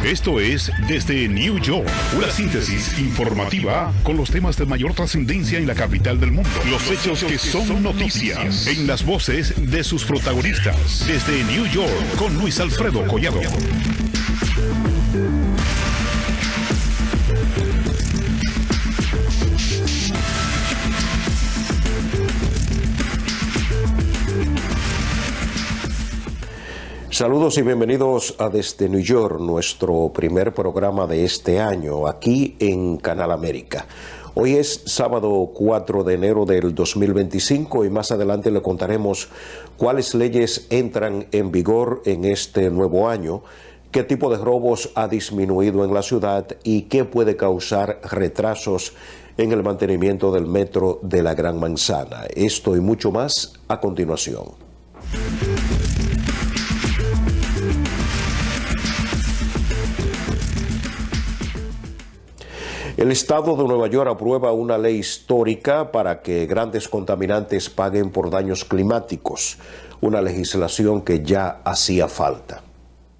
Esto es Desde New York, una síntesis informativa con los temas de mayor trascendencia en la capital del mundo. Los hechos que son noticias en las voces de sus protagonistas. Desde New York con Luis Alfredo Collado. Saludos y bienvenidos a Desde New York, nuestro primer programa de este año, aquí en Canal América. Hoy es sábado 4 de enero del 2025 y más adelante le contaremos cuáles leyes entran en vigor en este nuevo año, qué tipo de robos ha disminuido en la ciudad y qué puede causar retrasos en el mantenimiento del metro de la Gran Manzana. Esto y mucho más a continuación. El estado de Nueva York aprueba una ley histórica para que grandes contaminantes paguen por daños climáticos, una legislación que ya hacía falta.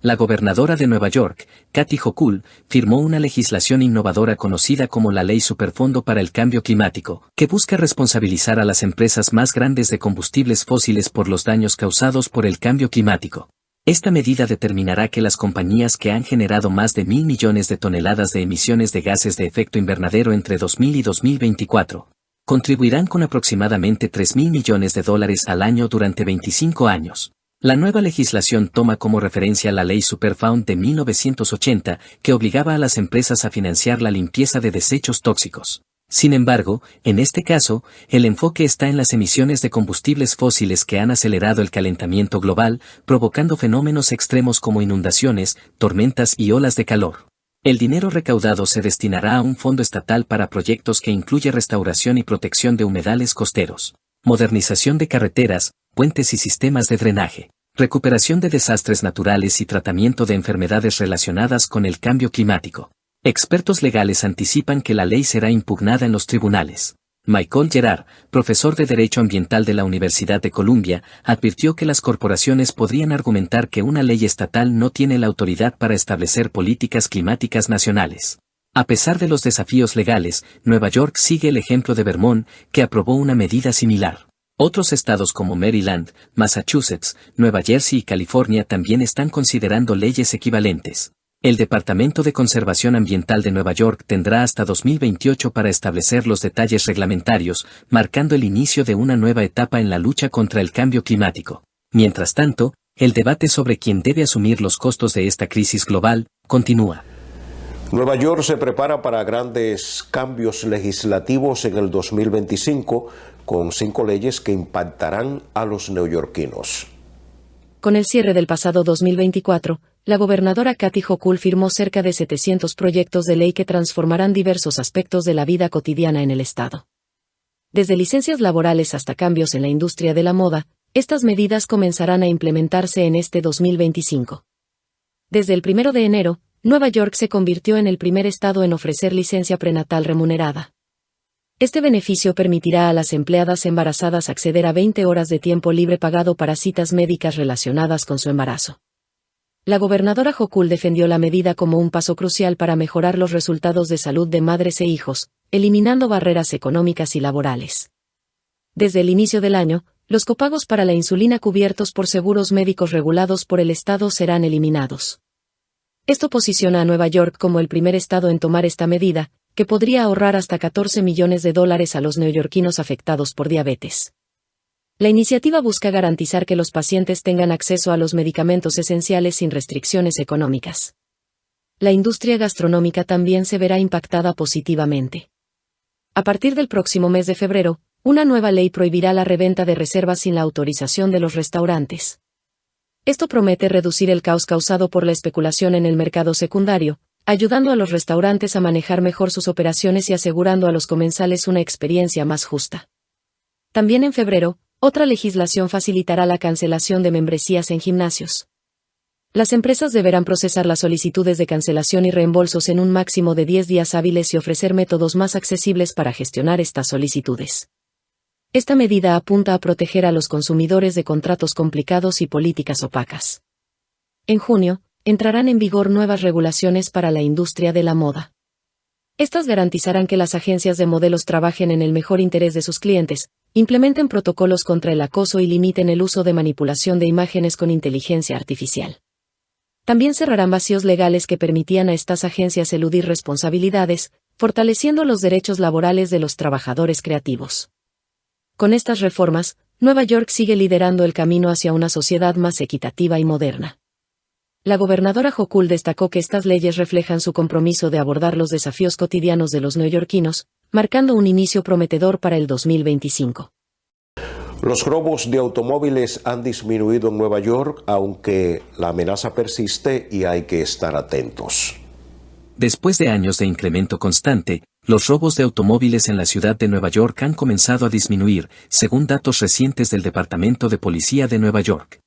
La gobernadora de Nueva York, Kathy Hochul, firmó una legislación innovadora conocida como la Ley Superfondo para el Cambio Climático, que busca responsabilizar a las empresas más grandes de combustibles fósiles por los daños causados por el cambio climático. Esta medida determinará que las compañías que han generado más de 1.000 millones de toneladas de emisiones de gases de efecto invernadero entre 2000 y 2024, contribuirán con aproximadamente $3.000 millones al año durante 25 años. La nueva legislación toma como referencia la Ley Superfund de 1980, que obligaba a las empresas a financiar la limpieza de desechos tóxicos. Sin embargo, en este caso, el enfoque está en las emisiones de combustibles fósiles que han acelerado el calentamiento global, provocando fenómenos extremos como inundaciones, tormentas y olas de calor. El dinero recaudado se destinará a un fondo estatal para proyectos que incluye restauración y protección de humedales costeros, modernización de carreteras, puentes y sistemas de drenaje, recuperación de desastres naturales y tratamiento de enfermedades relacionadas con el cambio climático. Expertos legales anticipan que la ley será impugnada en los tribunales. Michael Gerard, profesor de Derecho Ambiental de la Universidad de Columbia, advirtió que las corporaciones podrían argumentar que una ley estatal no tiene la autoridad para establecer políticas climáticas nacionales. A pesar de los desafíos legales, Nueva York sigue el ejemplo de Vermont, que aprobó una medida similar. Otros estados como Maryland, Massachusetts, Nueva Jersey y California también están considerando leyes equivalentes. El Departamento de Conservación Ambiental de Nueva York tendrá hasta 2028 para establecer los detalles reglamentarios, marcando el inicio de una nueva etapa en la lucha contra el cambio climático. Mientras tanto, el debate sobre quién debe asumir los costos de esta crisis global continúa. Nueva York se prepara para grandes cambios legislativos en el 2025, con 5 leyes que impactarán a los neoyorquinos. Con el cierre del pasado 2024, la gobernadora Kathy Hochul firmó cerca de 700 proyectos de ley que transformarán diversos aspectos de la vida cotidiana en el estado. Desde licencias laborales hasta cambios en la industria de la moda, estas medidas comenzarán a implementarse en este 2025. Desde el 1 de enero, Nueva York se convirtió en el primer estado en ofrecer licencia prenatal remunerada. Este beneficio permitirá a las empleadas embarazadas acceder a 20 horas de tiempo libre pagado para citas médicas relacionadas con su embarazo. La gobernadora Hochul defendió la medida como un paso crucial para mejorar los resultados de salud de madres e hijos, eliminando barreras económicas y laborales. Desde el inicio del año, los copagos para la insulina cubiertos por seguros médicos regulados por el Estado serán eliminados. Esto posiciona a Nueva York como el primer estado en tomar esta medida, que podría ahorrar hasta $14 millones a los neoyorquinos afectados por diabetes. La iniciativa busca garantizar que los pacientes tengan acceso a los medicamentos esenciales sin restricciones económicas. La industria gastronómica también se verá impactada positivamente. A partir del próximo mes de febrero, una nueva ley prohibirá la reventa de reservas sin la autorización de los restaurantes. Esto promete reducir el caos causado por la especulación en el mercado secundario, ayudando a los restaurantes a manejar mejor sus operaciones y asegurando a los comensales una experiencia más justa. También en febrero, otra legislación facilitará la cancelación de membresías en gimnasios. Las empresas deberán procesar las solicitudes de cancelación y reembolsos en un máximo de 10 días hábiles y ofrecer métodos más accesibles para gestionar estas solicitudes. Esta medida apunta a proteger a los consumidores de contratos complicados y políticas opacas. En junio, entrarán en vigor nuevas regulaciones para la industria de la moda. Estas garantizarán que las agencias de modelos trabajen en el mejor interés de sus clientes, implementen protocolos contra el acoso y limiten el uso de manipulación de imágenes con inteligencia artificial. También cerrarán vacíos legales que permitían a estas agencias eludir responsabilidades, fortaleciendo los derechos laborales de los trabajadores creativos. Con estas reformas, Nueva York sigue liderando el camino hacia una sociedad más equitativa y moderna. La gobernadora Hochul destacó que estas leyes reflejan su compromiso de abordar los desafíos cotidianos de los neoyorquinos, marcando un inicio prometedor para el 2025. Los robos de automóviles han disminuido en Nueva York, aunque la amenaza persiste y hay que estar atentos. Después de años de incremento constante, los robos de automóviles en la ciudad de Nueva York han comenzado a disminuir, según datos recientes del Departamento de Policía de Nueva York.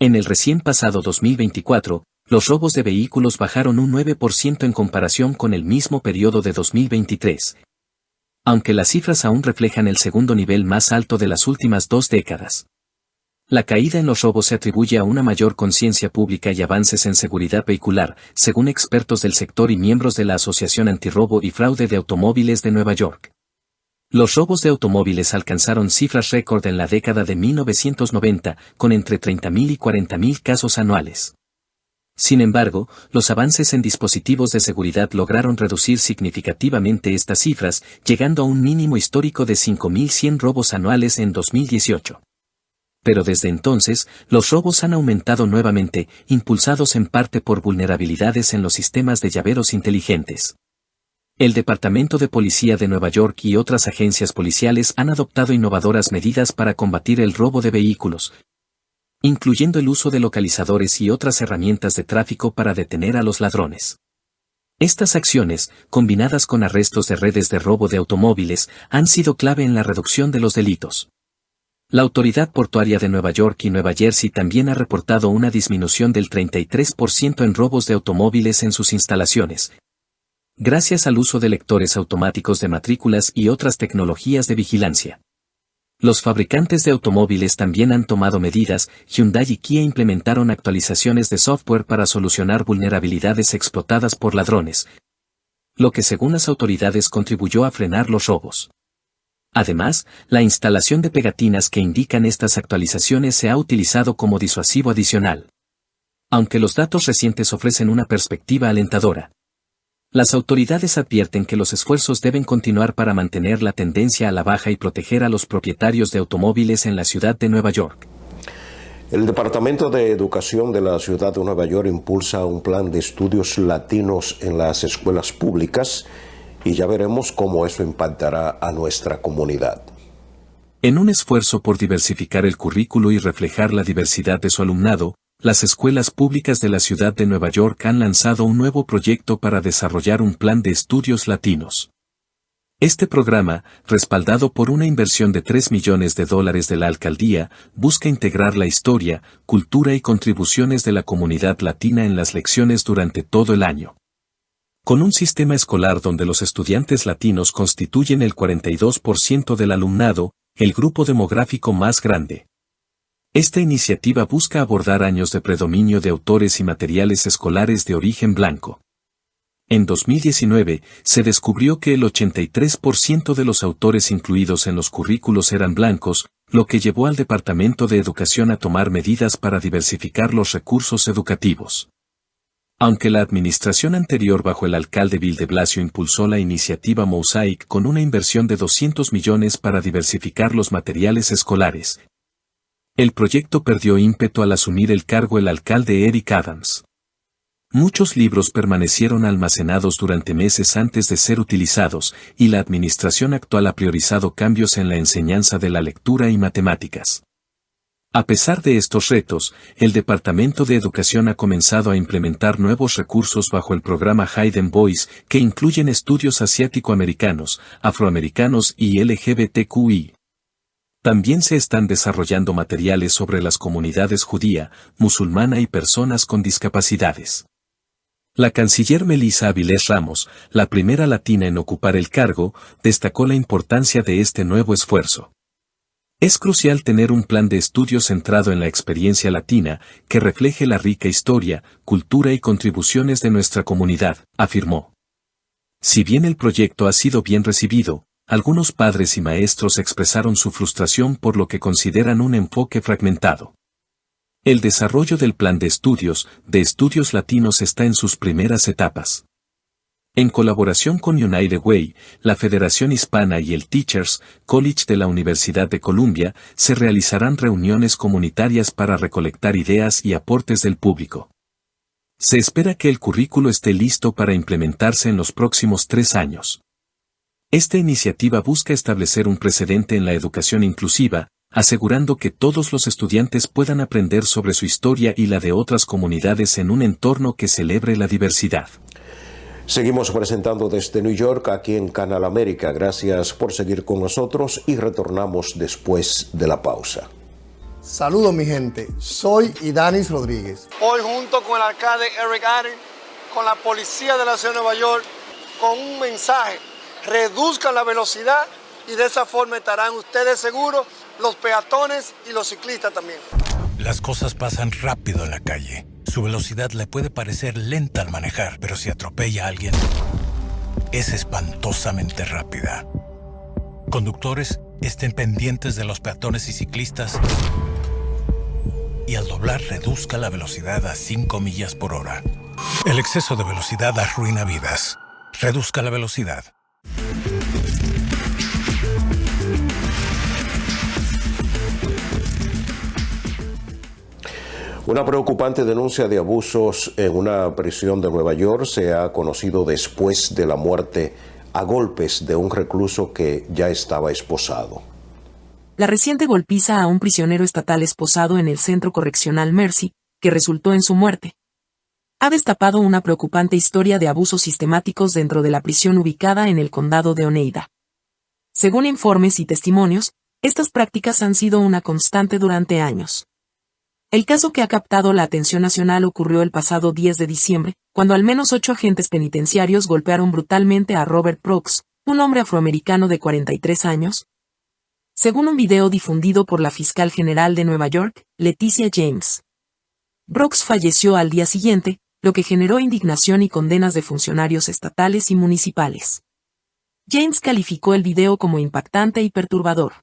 En el recién pasado 2024, los robos de vehículos bajaron un 9% en comparación con el mismo periodo de 2023. Aunque las cifras aún reflejan el segundo nivel más alto de las últimas 2 décadas. La caída en los robos se atribuye a una mayor conciencia pública y avances en seguridad vehicular, según expertos del sector y miembros de la Asociación Antirrobo y Fraude de Automóviles de Nueva York. Los robos de automóviles alcanzaron cifras récord en la década de 1990, con entre 30.000 y 40.000 casos anuales. Sin embargo, los avances en dispositivos de seguridad lograron reducir significativamente estas cifras, llegando a un mínimo histórico de 5.100 robos anuales en 2018. Pero desde entonces, los robos han aumentado nuevamente, impulsados en parte por vulnerabilidades en los sistemas de llaveros inteligentes. El Departamento de Policía de Nueva York y otras agencias policiales han adoptado innovadoras medidas para combatir el robo de vehículos, incluyendo el uso de localizadores y otras herramientas de tráfico para detener a los ladrones. Estas acciones, combinadas con arrestos de redes de robo de automóviles, han sido clave en la reducción de los delitos. La Autoridad Portuaria de Nueva York y Nueva Jersey también ha reportado una disminución del 33% en robos de automóviles en sus instalaciones, gracias al uso de lectores automáticos de matrículas y otras tecnologías de vigilancia. Los fabricantes de automóviles también han tomado medidas. Hyundai y Kia implementaron actualizaciones de software para solucionar vulnerabilidades explotadas por ladrones, lo que según las autoridades contribuyó a frenar los robos. Además, la instalación de pegatinas que indican estas actualizaciones se ha utilizado como disuasivo adicional. Aunque los datos recientes ofrecen una perspectiva alentadora, las autoridades advierten que los esfuerzos deben continuar para mantener la tendencia a la baja y proteger a los propietarios de automóviles en la ciudad de Nueva York. El Departamento de Educación de la ciudad de Nueva York impulsa un plan de estudios latinos en las escuelas públicas y ya veremos cómo eso impactará a nuestra comunidad. En un esfuerzo por diversificar el currículo y reflejar la diversidad de su alumnado, las escuelas públicas de la ciudad de Nueva York han lanzado un nuevo proyecto para desarrollar un plan de estudios latinos. Este programa, respaldado por una inversión de $3 millones de la alcaldía, busca integrar la historia, cultura y contribuciones de la comunidad latina en las lecciones durante todo el año. Con un sistema escolar donde los estudiantes latinos constituyen el 42% del alumnado, el grupo demográfico más grande. Esta iniciativa busca abordar años de predominio de autores y materiales escolares de origen blanco. En 2019, se descubrió que el 83% de los autores incluidos en los currículos eran blancos, lo que llevó al Departamento de Educación a tomar medidas para diversificar los recursos educativos. Aunque la administración anterior bajo el alcalde Bill de Blasio impulsó la iniciativa Mosaic con una inversión de $200 millones para diversificar los materiales escolares, el proyecto perdió ímpetu al asumir el cargo el alcalde Eric Adams. Muchos libros permanecieron almacenados durante meses antes de ser utilizados, y la administración actual ha priorizado cambios en la enseñanza de la lectura y matemáticas. A pesar de estos retos, el Departamento de Educación ha comenzado a implementar nuevos recursos bajo el programa Hidden Voice, que incluyen estudios asiático-americanos, afroamericanos y LGBTQI. También se están desarrollando materiales sobre las comunidades judía, musulmana y personas con discapacidades. La canciller Melissa Avilés Ramos, la primera latina en ocupar el cargo, destacó la importancia de este nuevo esfuerzo. Es crucial tener un plan de estudio centrado en la experiencia latina, que refleje la rica historia, cultura y contribuciones de nuestra comunidad, afirmó. Si bien el proyecto ha sido bien recibido, algunos padres y maestros expresaron su frustración por lo que consideran un enfoque fragmentado. El desarrollo del plan de estudios latinos está en sus primeras etapas. En colaboración con United Way, la Federación Hispana y el Teachers College de la Universidad de Columbia, se realizarán reuniones comunitarias para recolectar ideas y aportes del público. Se espera que el currículo esté listo para implementarse en los próximos 3 años. Esta iniciativa busca establecer un precedente en la educación inclusiva, asegurando que todos los estudiantes puedan aprender sobre su historia y la de otras comunidades en un entorno que celebre la diversidad. Seguimos presentando desde New York, aquí en Canal América. Gracias por seguir con nosotros y retornamos después de la pausa. Saludos mi gente, soy Idanis Rodríguez. Hoy junto con el alcalde Eric Adams, con la policía de la ciudad de Nueva York, con un mensaje: reduzcan la velocidad y de esa forma estarán ustedes seguros, los peatones y los ciclistas también. Las cosas pasan rápido en la calle. Su velocidad le puede parecer lenta al manejar, pero si atropella a alguien, es espantosamente rápida. Conductores, estén pendientes de los peatones y ciclistas y al doblar reduzca la velocidad a 5 millas por hora. El exceso de velocidad arruina vidas. Reduzca la velocidad. Una preocupante denuncia de abusos en una prisión de Nueva York se ha conocido después de la muerte a golpes de un recluso que ya estaba esposado. La reciente golpiza a un prisionero estatal esposado en el Centro Correccional Mercy, que resultó en su muerte, ha destapado una preocupante historia de abusos sistemáticos dentro de la prisión ubicada en el condado de Oneida. Según informes y testimonios, estas prácticas han sido una constante durante años. El caso que ha captado la atención nacional ocurrió el pasado 10 de diciembre, cuando al menos 8 agentes penitenciarios golpearon brutalmente a Robert Brooks, un hombre afroamericano de 43 años. Según un video difundido por la fiscal general de Nueva York, Leticia James. Brooks falleció al día siguiente, lo que generó indignación y condenas de funcionarios estatales y municipales. James calificó el video como impactante y perturbador.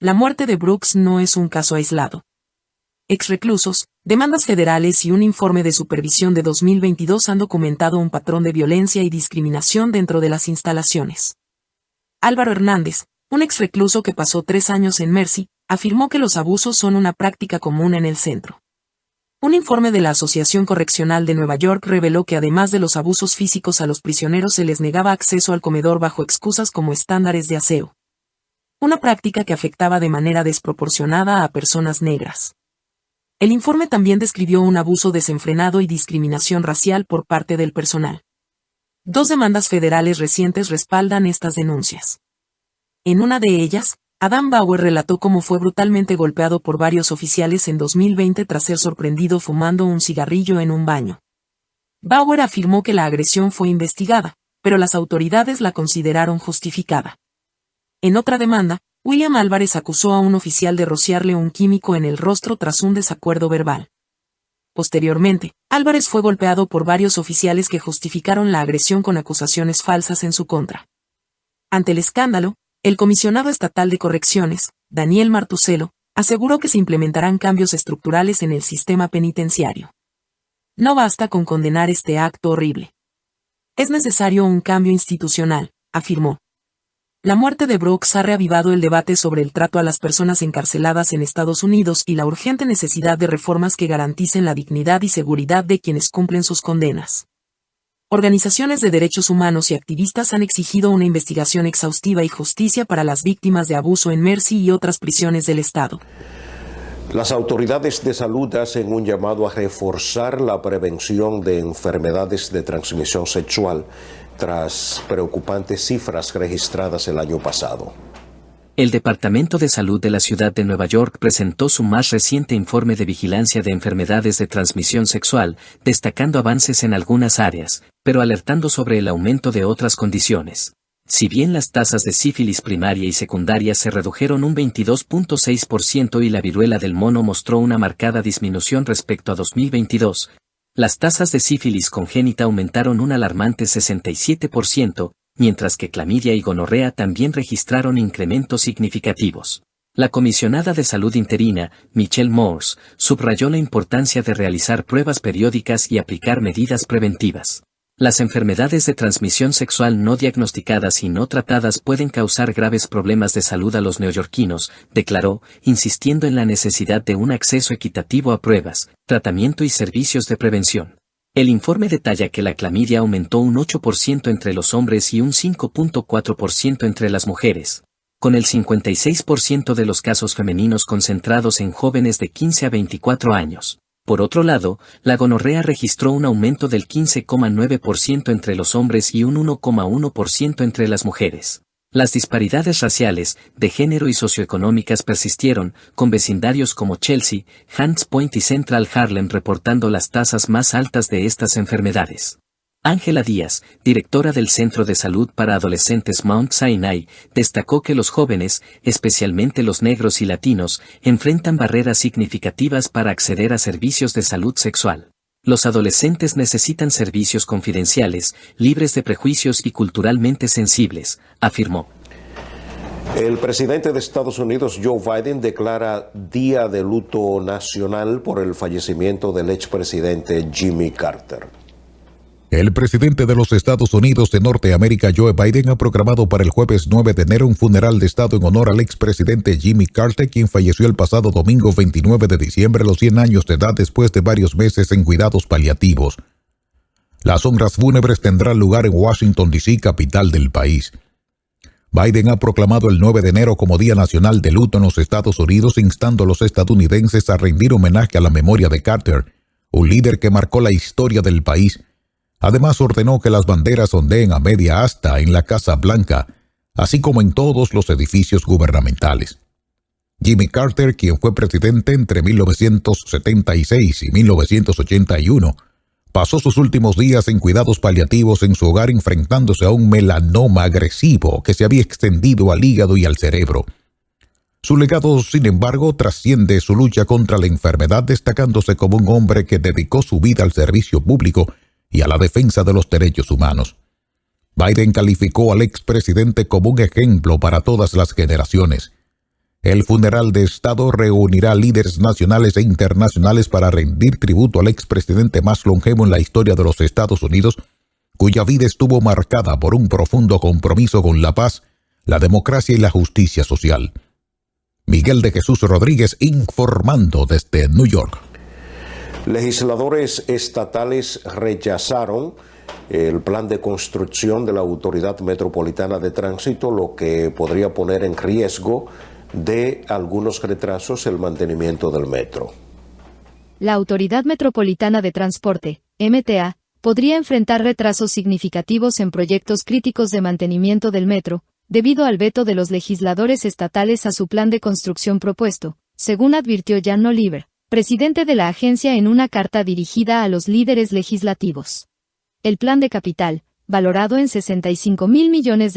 La muerte de Brooks no es un caso aislado. Exreclusos, demandas federales y un informe de supervisión de 2022 han documentado un patrón de violencia y discriminación dentro de las instalaciones. Álvaro Hernández, un exrecluso que pasó 3 años en Mercy, afirmó que los abusos son una práctica común en el centro. Un informe de la Asociación Correccional de Nueva York reveló que además de los abusos físicos a los prisioneros se les negaba acceso al comedor bajo excusas como estándares de aseo. Una práctica que afectaba de manera desproporcionada a personas negras. El informe también describió un abuso desenfrenado y discriminación racial por parte del personal. 2 demandas federales recientes respaldan estas denuncias. En una de ellas, Adam Bauer relató cómo fue brutalmente golpeado por varios oficiales en 2020 tras ser sorprendido fumando un cigarrillo en un baño. Bauer afirmó que la agresión fue investigada, pero las autoridades la consideraron justificada. En otra demanda, William Álvarez acusó a un oficial de rociarle un químico en el rostro tras un desacuerdo verbal. Posteriormente, Álvarez fue golpeado por varios oficiales que justificaron la agresión con acusaciones falsas en su contra. Ante el escándalo, el comisionado estatal de correcciones, Daniel Martuscello, aseguró que se implementarán cambios estructurales en el sistema penitenciario. No basta con condenar este acto horrible. Es necesario un cambio institucional, afirmó. La muerte de Brooks ha reavivado el debate sobre el trato a las personas encarceladas en Estados Unidos y la urgente necesidad de reformas que garanticen la dignidad y seguridad de quienes cumplen sus condenas. Organizaciones de derechos humanos y activistas han exigido una investigación exhaustiva y justicia para las víctimas de abuso en Mercy y otras prisiones del estado. Las autoridades de salud hacen un llamado a reforzar la prevención de enfermedades de transmisión sexual tras preocupantes cifras registradas el año pasado. El Departamento de Salud de la Ciudad de Nueva York presentó su más reciente informe de vigilancia de enfermedades de transmisión sexual, destacando avances en algunas áreas, pero alertando sobre el aumento de otras condiciones. Si bien las tasas de sífilis primaria y secundaria se redujeron un 22.6% y la viruela del mono mostró una marcada disminución respecto a 2022, las tasas de sífilis congénita aumentaron un alarmante 67%, mientras que clamidia y gonorrea también registraron incrementos significativos. La comisionada de salud interina, Michelle Morse, subrayó la importancia de realizar pruebas periódicas y aplicar medidas preventivas. Las enfermedades de transmisión sexual no diagnosticadas y no tratadas pueden causar graves problemas de salud a los neoyorquinos, declaró, insistiendo en la necesidad de un acceso equitativo a pruebas, tratamiento y servicios de prevención. El informe detalla que la clamidia aumentó un 8% entre los hombres y un 5.4% entre las mujeres, con el 56% de los casos femeninos concentrados en jóvenes de 15 a 24 años. Por otro lado, la gonorrea registró un aumento del 15,9% entre los hombres y un 1,1% entre las mujeres. Las disparidades raciales, de género y socioeconómicas persistieron, con vecindarios como Chelsea, Hunts Point y Central Harlem reportando las tasas más altas de estas enfermedades. Ángela Díaz, directora del Centro de Salud para Adolescentes Mount Sinai, destacó que los jóvenes, especialmente los negros y latinos, enfrentan barreras significativas para acceder a servicios de salud sexual. Los adolescentes necesitan servicios confidenciales, libres de prejuicios y culturalmente sensibles, afirmó. El presidente de Estados Unidos, Joe Biden, declara día de luto nacional por el fallecimiento del expresidente Jimmy Carter. El presidente de los Estados Unidos de Norteamérica, Joe Biden, ha programado para el jueves 9 de enero un funeral de Estado en honor al expresidente Jimmy Carter, quien falleció el pasado domingo 29 de diciembre a los 100 años de edad después de varios meses en cuidados paliativos. Las honras fúnebres tendrán lugar en Washington, D.C., capital del país. Biden ha proclamado el 9 de enero como Día Nacional de Luto en los Estados Unidos, instando a los estadounidenses a rendir homenaje a la memoria de Carter, un líder que marcó la historia del país. Además, ordenó que las banderas ondeen a media asta en la Casa Blanca, así como en todos los edificios gubernamentales. Jimmy Carter, quien fue presidente entre 1976 y 1981, pasó sus últimos días en cuidados paliativos en su hogar enfrentándose a un melanoma agresivo que se había extendido al hígado y al cerebro. Su legado, sin embargo, trasciende su lucha contra la enfermedad, destacándose como un hombre que dedicó su vida al servicio público y a la defensa de los derechos humanos. Biden calificó al expresidente como un ejemplo para todas las generaciones. El funeral de Estado reunirá líderes nacionales e internacionales para rendir tributo al expresidente más longevo en la historia de los Estados Unidos, cuya vida estuvo marcada por un profundo compromiso con la paz, la democracia y la justicia social. Miguel de Jesús Rodríguez informando desde New York. Legisladores estatales rechazaron el plan de construcción de la Autoridad Metropolitana de Tránsito, lo que podría poner en riesgo de algunos retrasos el mantenimiento del metro. La Autoridad Metropolitana de Transporte, MTA, podría enfrentar retrasos significativos en proyectos críticos de mantenimiento del metro, debido al veto de los legisladores estatales a su plan de construcción propuesto, según advirtió Jan Oliver, presidente de la agencia en una carta dirigida a los líderes legislativos. El plan de capital, valorado en $65,000 millones,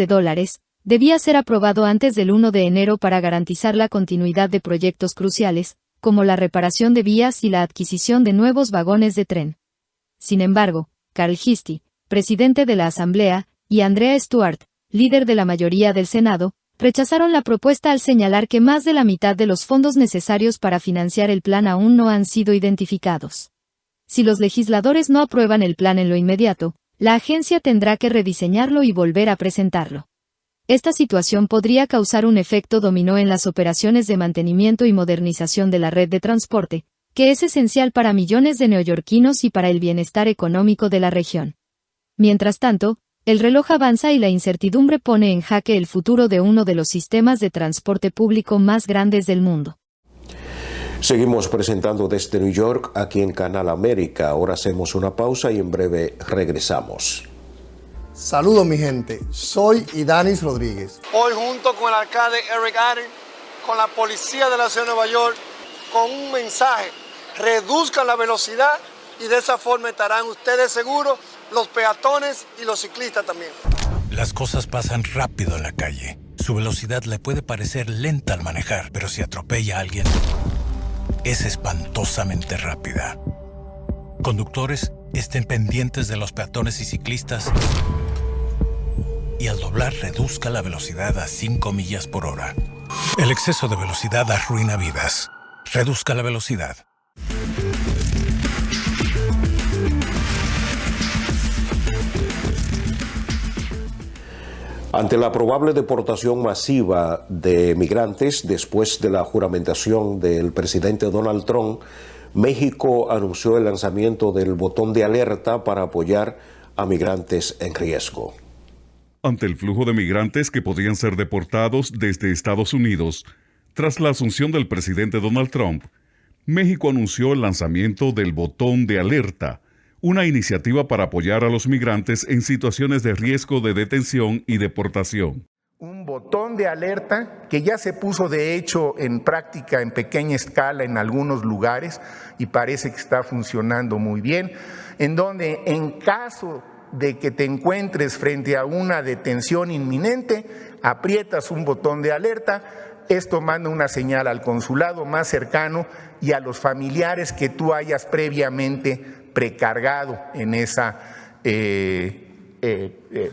debía ser aprobado antes del 1 de enero para garantizar la continuidad de proyectos cruciales, como la reparación de vías y la adquisición de nuevos vagones de tren. Sin embargo, Carl Heastie, presidente de la Asamblea, y Andrea Stewart, líder de la mayoría del Senado, rechazaron la propuesta al señalar que más de la mitad de los fondos necesarios para financiar el plan aún no han sido identificados. Si los legisladores no aprueban el plan en lo inmediato, la agencia tendrá que rediseñarlo y volver a presentarlo. Esta situación podría causar un efecto dominó en las operaciones de mantenimiento y modernización de la red de transporte, que es esencial para millones de neoyorquinos y para el bienestar económico de la región. Mientras tanto, el reloj avanza y la incertidumbre pone en jaque el futuro de uno de los sistemas de transporte público más grandes del mundo. Seguimos presentando desde New York, aquí en Canal América. Ahora hacemos una pausa y en breve regresamos. Saludos mi gente, soy Idanis Rodríguez. Hoy junto con el alcalde Eric Adams, con la policía de la ciudad de Nueva York, con un mensaje: reduzcan la velocidad y de esa forma estarán ustedes seguros, los peatones y los ciclistas también. Las cosas pasan rápido en la calle. Su velocidad le puede parecer lenta al manejar, pero si atropella a alguien, es espantosamente rápida. Conductores, estén pendientes de los peatones y ciclistas y al doblar reduzca la velocidad a 5 millas por hora. El exceso de velocidad arruina vidas. Reduzca la velocidad. Ante la probable deportación masiva de migrantes después de la juramentación del presidente Donald Trump, México anunció el lanzamiento del botón de alerta para apoyar a migrantes en riesgo. Ante el flujo de migrantes que podrían ser deportados desde Estados Unidos, tras la asunción del presidente Donald Trump, México anunció el lanzamiento del botón de alerta, una iniciativa para apoyar a los migrantes en situaciones de riesgo de detención y deportación. Un botón de alerta que ya se puso de hecho en práctica en pequeña escala en algunos lugares y parece que está funcionando muy bien, en donde en caso de que te encuentres frente a una detención inminente, aprietas un botón de alerta, esto manda una señal al consulado más cercano y a los familiares que tú hayas previamente precargado en esa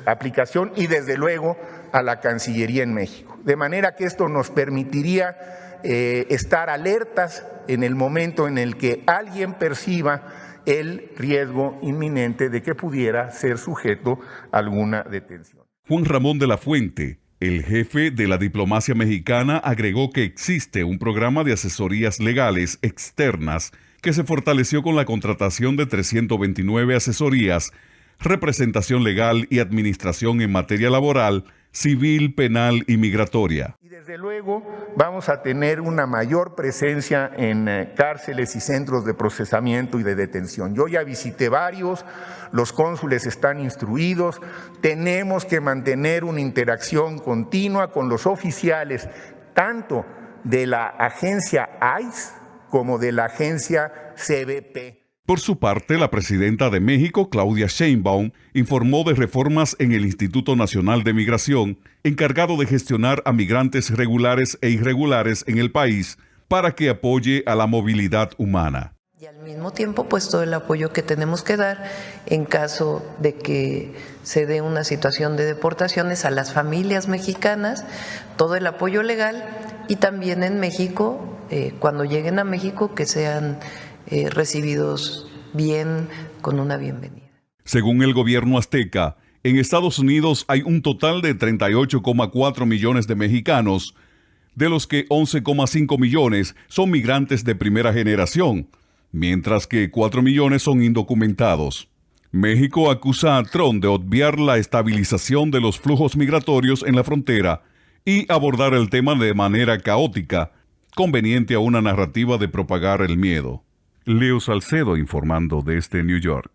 aplicación y desde luego a la Cancillería en México. De manera que esto nos permitiría estar alertas en el momento en el que alguien perciba el riesgo inminente de que pudiera ser sujeto a alguna detención. Juan Ramón de la Fuente, el jefe de la diplomacia mexicana, agregó que existe un programa de asesorías legales externas que se fortaleció con la contratación de 329 asesorías, representación legal y administración en materia laboral, civil, penal y migratoria. Y desde luego vamos a tener una mayor presencia en cárceles y centros de procesamiento y de detención. Yo ya visité varios, los cónsules están instruidos, tenemos que mantener una interacción continua con los oficiales, tanto de la agencia ICE, como de la agencia CBP. Por su parte, la presidenta de México, Claudia Sheinbaum, informó de reformas en el Instituto Nacional de Migración, encargado de gestionar a migrantes regulares e irregulares en el país para que apoye a la movilidad humana. Y al mismo tiempo, pues todo el apoyo que tenemos que dar en caso de que se dé una situación de deportaciones a las familias mexicanas, todo el apoyo legal y también en México, cuando lleguen a México, que sean recibidos bien, con una bienvenida. Según el gobierno azteca, en Estados Unidos hay un total de 38,4 millones de mexicanos, de los que 11,5 millones son migrantes de primera generación, mientras que 4 millones son indocumentados. México acusa a Trump de obviar la estabilización de los flujos migratorios en la frontera y abordar el tema de manera caótica, conveniente a una narrativa de propagar el miedo. Leo Salcedo informando desde New York.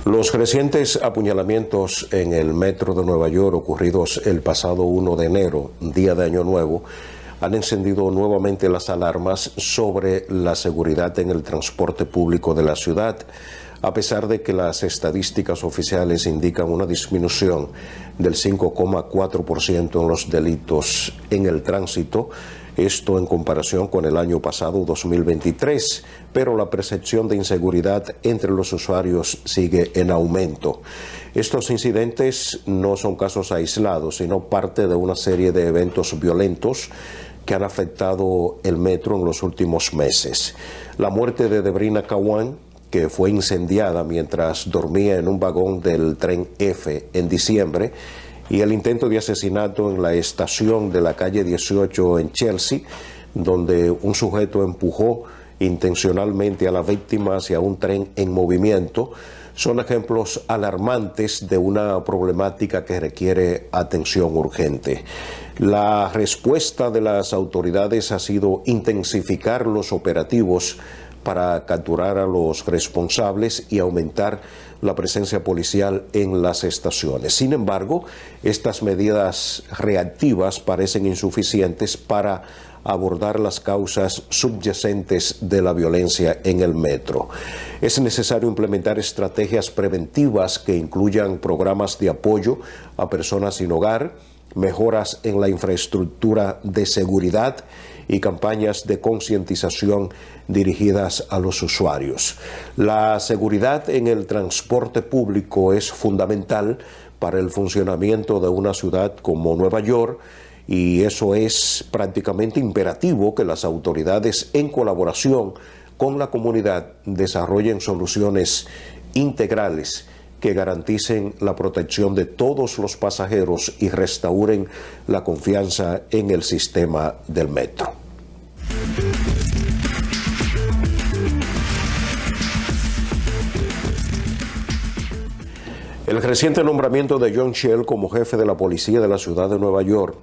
Los recientes apuñalamientos en el metro de Nueva York ocurridos el pasado 1 de enero, día de Año Nuevo, han encendido nuevamente las alarmas sobre la seguridad en el transporte público de la ciudad, a pesar de que las estadísticas oficiales indican una disminución del 5,4% en los delitos en el tránsito, esto en comparación con el año pasado, 2023, pero la percepción de inseguridad entre los usuarios sigue en aumento. Estos incidentes no son casos aislados, sino parte de una serie de eventos violentos que han afectado el metro en los últimos meses. La muerte de Debrina Caguán, que fue incendiada mientras dormía en un vagón del tren F en diciembre, y el intento de asesinato en la estación de la calle 18 en Chelsea, donde un sujeto empujó intencionalmente a la víctima hacia un tren en movimiento, son ejemplos alarmantes de una problemática que requiere atención urgente. La respuesta de las autoridades ha sido intensificar los operativos para capturar a los responsables y aumentar la presencia policial en las estaciones. Sin embargo, estas medidas reactivas parecen insuficientes para abordar las causas subyacentes de la violencia en el metro. Es necesario implementar estrategias preventivas que incluyan programas de apoyo a personas sin hogar, mejoras en la infraestructura de seguridad y campañas de concientización dirigidas a los usuarios. La seguridad en el transporte público es fundamental para el funcionamiento de una ciudad como Nueva York, y eso es prácticamente imperativo que las autoridades, en colaboración con la comunidad, desarrollen soluciones integrales que garanticen la protección de todos los pasajeros y restauren la confianza en el sistema del metro. El reciente nombramiento de John Shell como jefe de la policía de la ciudad de Nueva York,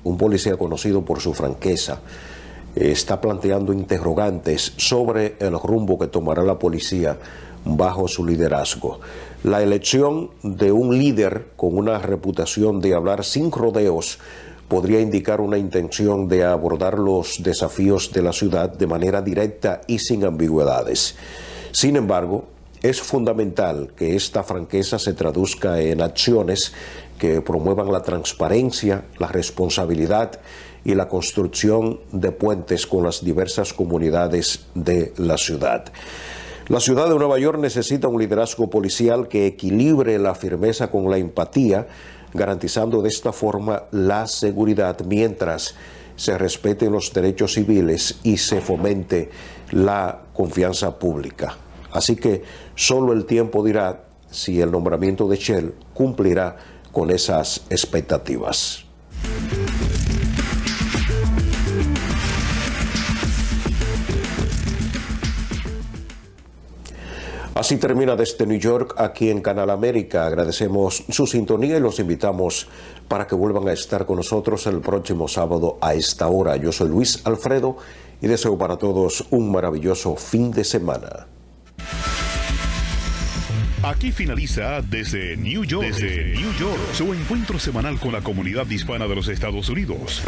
un policía conocido por su franqueza, está planteando interrogantes sobre el rumbo que tomará la policía bajo su liderazgo. La elección de un líder con una reputación de hablar sin rodeos podría indicar una intención de abordar los desafíos de la ciudad de manera directa y sin ambigüedades. Sin embargo, es fundamental que esta franqueza se traduzca en acciones que promuevan la transparencia, la responsabilidad y la construcción de puentes con las diversas comunidades de la ciudad. La ciudad de Nueva York necesita un liderazgo policial que equilibre la firmeza con la empatía, garantizando de esta forma la seguridad mientras se respeten los derechos civiles y se fomente la confianza pública. Así que solo el tiempo dirá si el nombramiento de Shell cumplirá con esas expectativas. Así termina desde New York, aquí en Canal América. Agradecemos su sintonía y los invitamos para que vuelvan a estar con nosotros el próximo sábado a esta hora. Yo soy Luis Alfredo y deseo para todos un maravilloso fin de semana. Aquí finaliza Desde New York, su encuentro semanal con la comunidad hispana de los Estados Unidos.